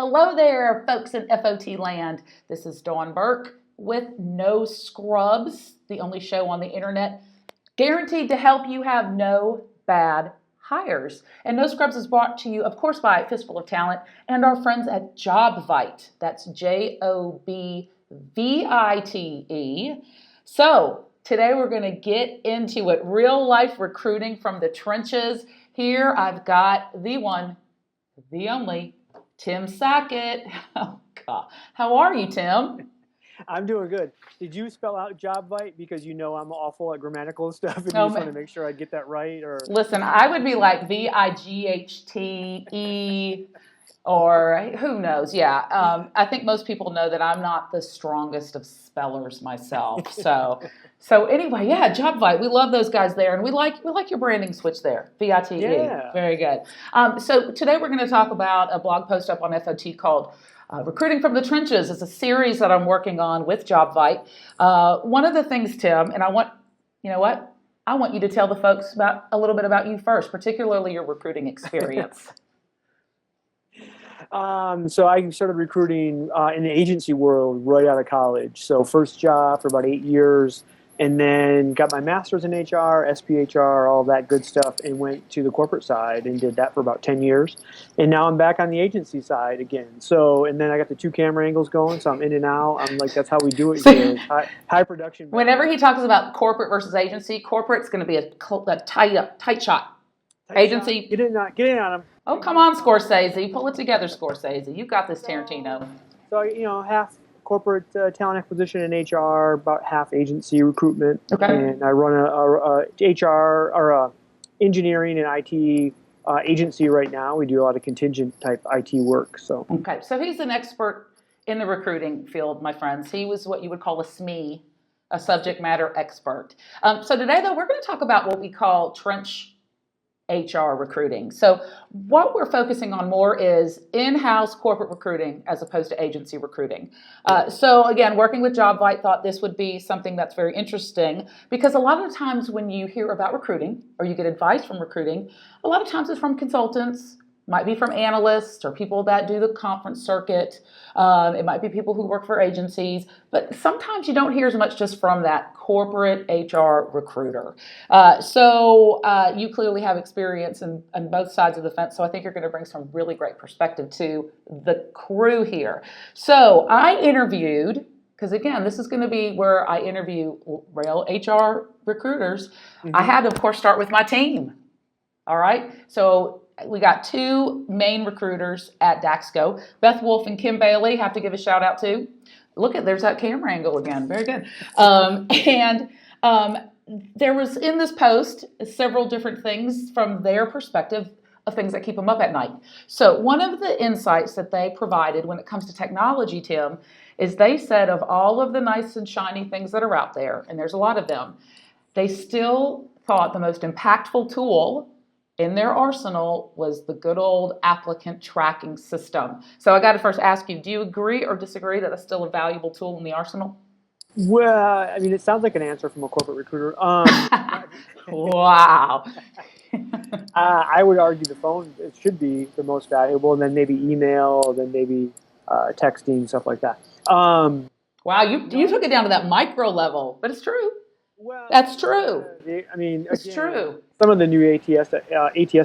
Hello there, folks in FOT land. This is Dawn Burke with No Scrubs, the only show on the internet guaranteed to help you have no bad hires. And No Scrubs is brought to you, of course, by Fistful of Talent and our friends at JobVite. That's JOBVITE. So today we're going to get into it. Real life recruiting from the trenches. Here I've got the one, the only, Tim Sackett. Oh, God. How are you, Tim? I'm doing good. Did you spell out JobVite because you know I'm awful at grammatical stuff and you just want to make sure I get that right? Or listen, I would be like VIGHTE or who knows? Yeah, I think most people know that I'm not the strongest of spellers myself. So anyway, yeah, JobVite. We love those guys there, and we like your branding switch there. VITE. Yeah. Very good. So today we're going to talk about a blog post up on FOT called Recruiting from the Trenches. It's a series that I'm working on with JobVite. One of the things, Tim, and I want you to tell the folks about a little bit about you first, particularly your recruiting experience. So I started recruiting in the agency world right out of college. So first job for about 8 years, and then got my master's in HR, SPHR, all that good stuff, and went to the corporate side and did that for about 10 years. And now I'm back on the agency side again. So, and then I got the 2 camera angles going, so I'm in and out. I'm like, that's how we do it here. High production. Whenever he talks about corporate versus agency, corporate's going to be a tight shot. Agency. Get in on them. Oh, come on, Scorsese. Pull it together, Scorsese. You got this, Tarantino. So, half corporate talent acquisition in HR, about half agency recruitment. Okay. And I run a HR or a engineering and IT agency right now. We do a lot of contingent type IT work. So. Okay. So he's an expert in the recruiting field, my friends. He was what you would call a SME, a subject matter expert. So today, though, we're going to talk about what we call trench HR recruiting. So what we're focusing on more is in-house corporate recruiting as opposed to agency recruiting. So again, working with JobVite, thought this would be something that's very interesting because a lot of the times when you hear about recruiting or you get advice from recruiting, a lot of times it's from consultants, might be from analysts or people that do the conference circuit. It might be people who work for agencies, but sometimes you don't hear as much just from that corporate HR recruiter. So you clearly have experience on both sides of the fence, so I think you're going to bring some really great perspective to the crew here. So I interviewed, because again, this is going to be where I interview real HR recruiters. Mm-hmm. I had to, of course, start with my team. All right, so we got 2 main recruiters at Daxco. Beth Wolf and Kim Bailey, have to give a shout out to. Look there's that camera angle again. Very good. There was in this post several different things from their perspective of things that keep them up at night. So one of the insights that they provided when it comes to technology, Tim, is they said of all of the nice and shiny things that are out there, and there's a lot of them, they still thought the most impactful tool in their arsenal was the good old applicant tracking system. So I got to first ask you, do you agree or disagree that that's still a valuable tool in the arsenal? Well, I mean, it sounds like an answer from a corporate recruiter. Wow. I would argue the phone it should be the most valuable, and then maybe email, then maybe texting, stuff like that. Wow, you took it down to that micro level, but it's true. Well, that's true. I mean, it's true. Some of the new ATS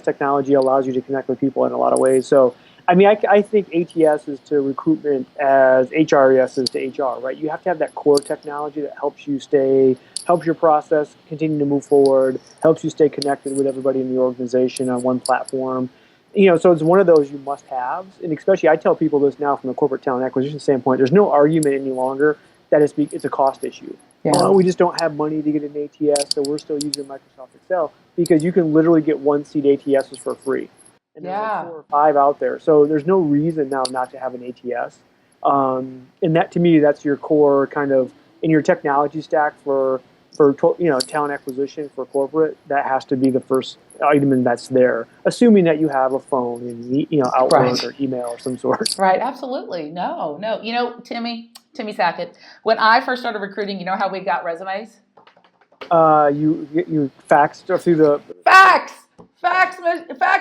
technology allows you to connect with people in a lot of ways. So, I mean, I think ATS is to recruitment as HRES is to HR, right? You have to have that core technology that helps your process continue to move forward, helps you stay connected with everybody in the organization on one platform. So it's one of those you must have. And especially, I tell people this now from a corporate talent acquisition standpoint, there's no argument any longer that it's a cost issue. Yeah. We just don't have money to get an ATS, so we're still using Microsoft Excel because you can literally get 1 seat ATSs for free. And there's like 4 or 5 out there. So there's no reason now not to have an ATS. And that, to me, that's your core kind of in your technology stack for talent acquisition for corporate. That has to be the first item and that's there, assuming that you have a phone and Outlook right. or email of some sort. Right, absolutely. No. Timmy Sackett, when I first started recruiting, you know how we got resumes? You faxed through the... Fax! fax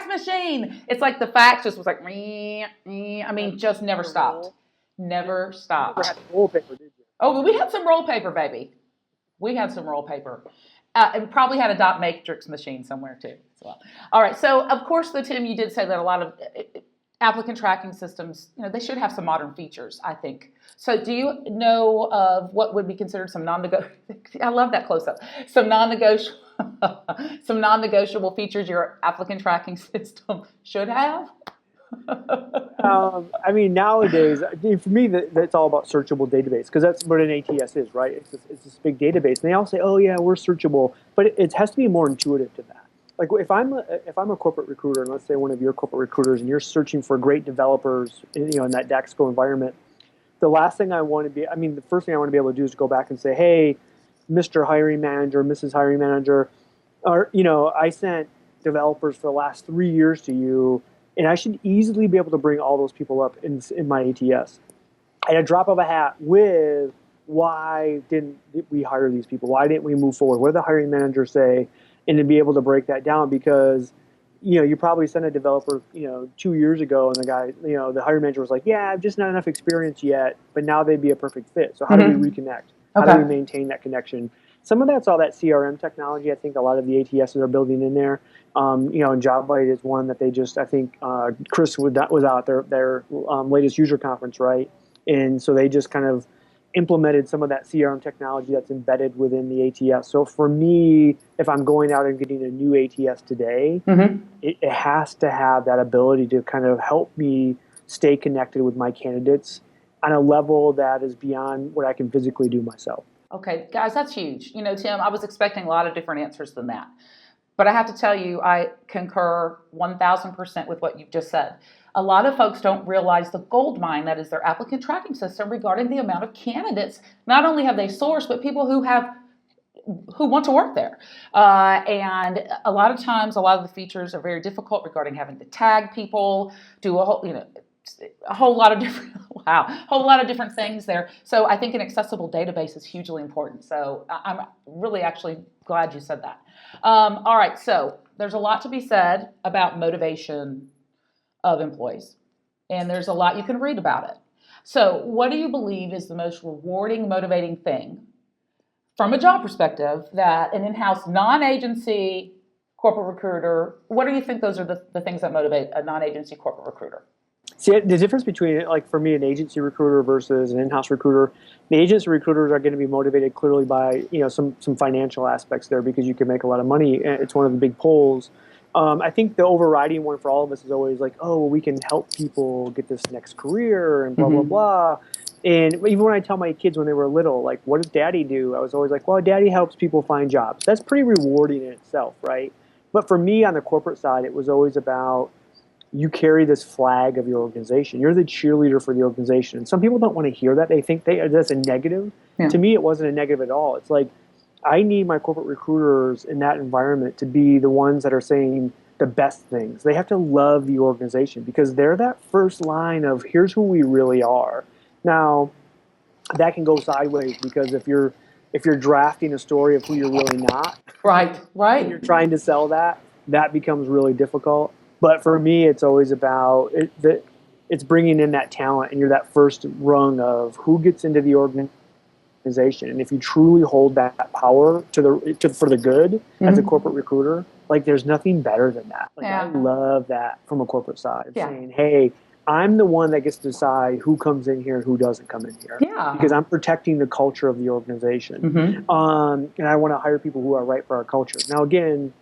machine. It's like the fax just was like, meh, meh. I mean, just never stopped. Never stopped. You never had roll paper, did you? Oh, we had some roll paper, baby. We had some roll paper. And probably had a dot matrix machine somewhere too as well. All right. So of course, Tim, you did say that a lot of applicant tracking systems, they should have some modern features, I think. So do you know of what would be considered some non-negotiable, I love that close-up, some non-negotiable features your applicant tracking system should have? I mean, nowadays, for me, that's all about searchable database, because that's what an ATS is, right? It's this big database, and they all say, "Oh yeah, we're searchable," but it has to be more intuitive to that. Like if I'm a corporate recruiter, and let's say one of your corporate recruiters, and you're searching for great developers, in that DAXCO environment, the first thing I want to be able to do is go back and say, "Hey, Mr. Hiring Manager, Mrs. Hiring Manager, or I sent developers for the last 3 years to you." And I should easily be able to bring all those people up in my ATS. At a drop of a hat with why didn't we hire these people? Why didn't we move forward? What did the hiring manager say? And to be able to break that down, because you probably sent a developer 2 years ago, and the guy, the hiring manager was like, "Yeah, I've just not enough experience yet," but now they'd be a perfect fit. So how do we reconnect? How do we maintain that connection? Some of that's all that CRM technology. I think a lot of the ATSs are building in there. And JobBite is one that they just, I think Chris was out their latest user conference, right? And so they just kind of implemented some of that CRM technology that's embedded within the ATS. So for me, if I'm going out and getting a new ATS today, it has to have that ability to kind of help me stay connected with my candidates on a level that is beyond what I can physically do myself. Okay, guys, that's huge. Tim, I was expecting a lot of different answers than that. But I have to tell you, I concur 1,000% with what you've just said. A lot of folks don't realize the gold mine that is their applicant tracking system regarding the amount of candidates. Not only have they sourced, but people who want to work there. And a lot of times, a lot of the features are very difficult regarding having to tag people, do a whole lot of different things there. So I think an accessible database is hugely important. So I'm really actually glad you said that. All right, so there's a lot to be said about motivation of employees, and there's a lot you can read about it. So what do you believe is the most rewarding, motivating thing from a job perspective that an in-house non-agency corporate recruiter, what do you think those are the things that motivate a non-agency corporate recruiter? See, the difference between, like, for me, an agency recruiter versus an in-house recruiter, the agency recruiters are going to be motivated clearly by, some financial aspects there, because you can make a lot of money. It's one of the big pulls. I think the overriding one for all of us is always like, oh, well, we can help people get this next career and blah, blah, blah. And even when I tell my kids when they were little, like, what does daddy do? I was always like, well, daddy helps people find jobs. That's pretty rewarding in itself, right? But for me on the corporate side, it was always about, you carry this flag of your organization. You're the cheerleader for the organization. And some people don't want to hear that. They think that's a negative. Yeah. To me, it wasn't a negative at all. It's like, I need my corporate recruiters in that environment to be the ones that are saying the best things. They have to love the organization, because they're that first line of, here's who we really are. Now, that can go sideways, because if you're drafting a story of who you're really not, right, and you're trying to sell that becomes really difficult. But for me, it's always about it's bringing in that talent, and you're that first rung of who gets into the organization. And if you truly hold that power for the good as a corporate recruiter, like, there's nothing better than that. Like, I love that from a corporate side, saying, hey, I'm the one that gets to decide who comes in here and who doesn't come in here. Yeah. Because I'm protecting the culture of the organization. And I want to hire people who are right for our culture. Now, again,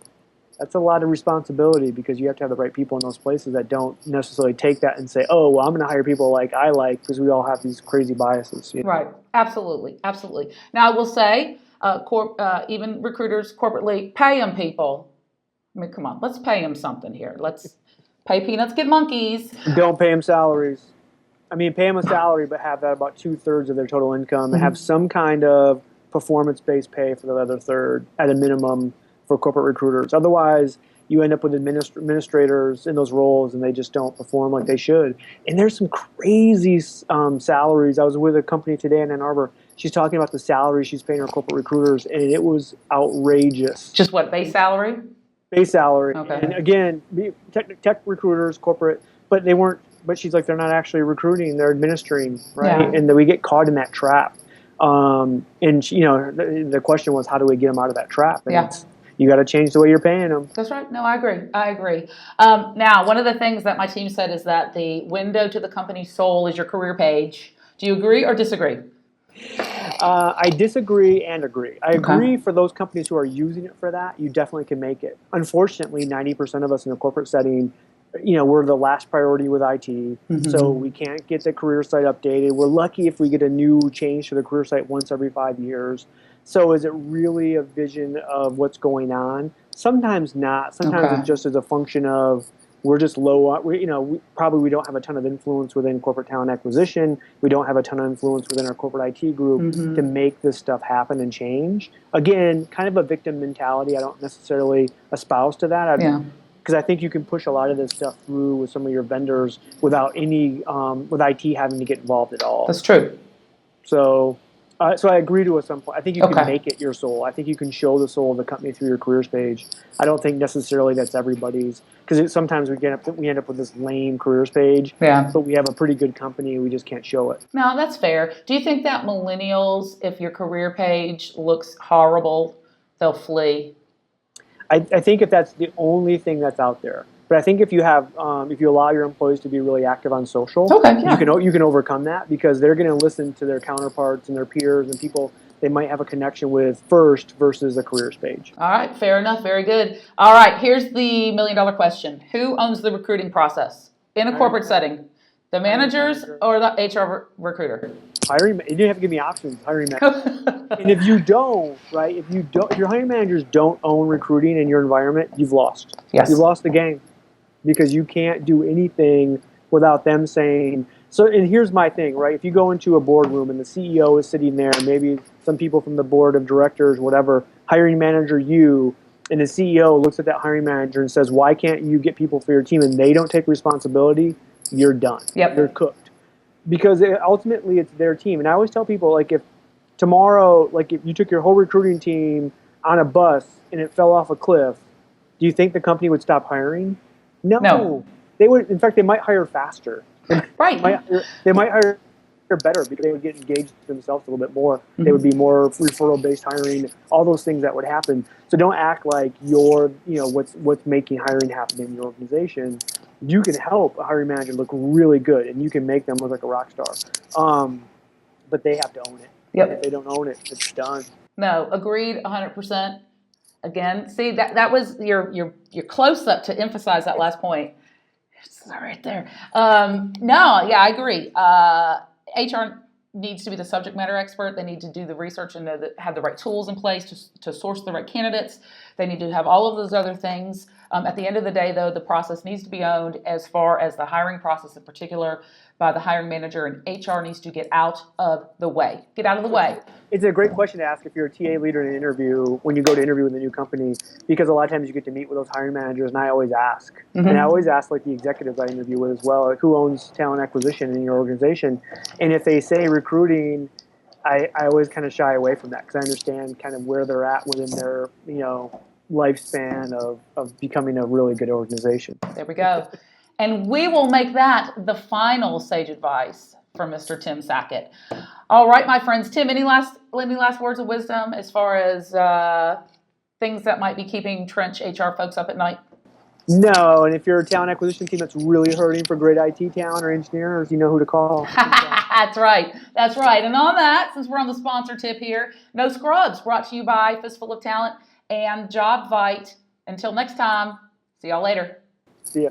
that's a lot of responsibility, because you have to have the right people in those places that don't necessarily take that and say, oh, well, I'm going to hire people like I like, because we all have these crazy biases. Right. Absolutely. Absolutely. Now, I will say, even recruiters corporately pay them people. I mean, come on, let's pay them something here. Let's pay peanuts, get monkeys. Don't pay them salaries. I mean, pay them a salary, but have that about 2/3 of their total income, and have some kind of performance-based pay for the other third at a minimum for corporate recruiters. Otherwise, you end up with administrators in those roles, and they just don't perform like they should. And there's some crazy salaries. I was with a company today in Ann Arbor. She's talking about the salary she's paying her corporate recruiters, and it was outrageous. Just what, base salary? base salary. Okay. And again, tech recruiters, corporate, but they weren't. But she's like, they're not actually recruiting; they're administering, right? Yeah. And then we get caught in that trap. And she, the question was, how do we get them out of that trap? And Yeah. you got to change the way you're paying them. That's right. No, I agree. Now, one of the things that my team said is that the window to the company's soul is your career page. Do you agree or disagree? I disagree and agree. I Okay. agree for those companies who are using it for that, you definitely can make it. Unfortunately, 90% of us in a corporate setting, we're the last priority with IT, so we can't get the career site updated. We're lucky if we get a new change to the career site once every 5 years. So is it really a vision of what's going on? Sometimes not. Sometimes Okay. it just is a function of we're just low. We don't have a ton of influence within corporate talent acquisition. We don't have a ton of influence within our corporate IT group to make this stuff happen and change. Again, kind of a victim mentality. I don't necessarily espouse to that. Because I think you can push a lot of this stuff through with some of your vendors without with IT having to get involved at all. That's true. So I agree to at some point. I think you Okay. can make it your soul. I think you can show the soul of the company through your careers page. I don't think necessarily that's everybody's, because sometimes we end up with this lame careers page. Yeah. But we have a pretty good company and we just can't show it. No, that's fair. Do you think that millennials, if your career page looks horrible, they'll flee? I think if that's the only thing that's out there. But I think if you have, if you allow your employees to be really active on social, Okay, yeah. you can overcome that, because they're going to listen to their counterparts and their peers and people they might have a connection with first versus a careers page. All right, fair enough. Very good. All right, here's the $1 million question. Who owns the recruiting process in a corporate setting? The managers or the HR recruiter? You didn't have to give me options. Hiring manager. And if you don't, if your hiring managers don't own recruiting in your environment, you've lost. Yes. You've lost the game, because you can't do anything without them saying. So, and here's my thing, right? If you go into a boardroom and the CEO is sitting there, maybe some people from the board of directors, whatever, hiring manager you, and the CEO looks at that hiring manager and says, "Why can't you get people for your team?" and they don't take responsibility, you're done. Yep. You're cooked. Because ultimately it's their team. And I always tell people, if tomorrow, if you took your whole recruiting team on a bus and it fell off a cliff, do you think the company would stop hiring? No. They would. In fact, they might hire faster. Right. They might hire better, because they would get engaged themselves a little bit more. They would be more referral-based hiring, all those things that would happen. So don't act like you're, what's making hiring happen in your organization. You can help a hiring manager look really good, and you can make them look like a rock star. But they have to own it. Yep. If they don't own it, it's done. No, agreed 100%. Again, see, that was your close-up to emphasize that last point. It's right there. No, yeah, I agree. HR needs to be the subject matter expert. They need to do the research and have the right tools in place to source the right candidates. They need to have all of those other things. At the end of the day, though, the process needs to be owned, as far as the hiring process in particular, by the hiring manager, and HR needs to get out of the way. Get out of the way. It's a great question to ask if you're a TA leader in an interview, when you go to interview with a new company, because a lot of times you get to meet with those hiring managers, and I always ask. And I always ask the executives I interview with as well, who owns talent acquisition in your organization. And if they say recruiting, I always kind of shy away from that, because I understand kind of where they're at within their lifespan of becoming a really good organization. There we go. And we will make that the final sage advice from Mr. Tim Sackett. All right, my friends. Tim, any last words of wisdom as far as things that might be keeping Trench HR folks up at night? No, and if you're a talent acquisition team that's really hurting for great IT talent or engineers, you know who to call. That's right. That's right. And on that, since we're on the sponsor tip here, No Scrubs, brought to you by Fistful of Talent and JobVite. Until next time, see y'all later. See ya.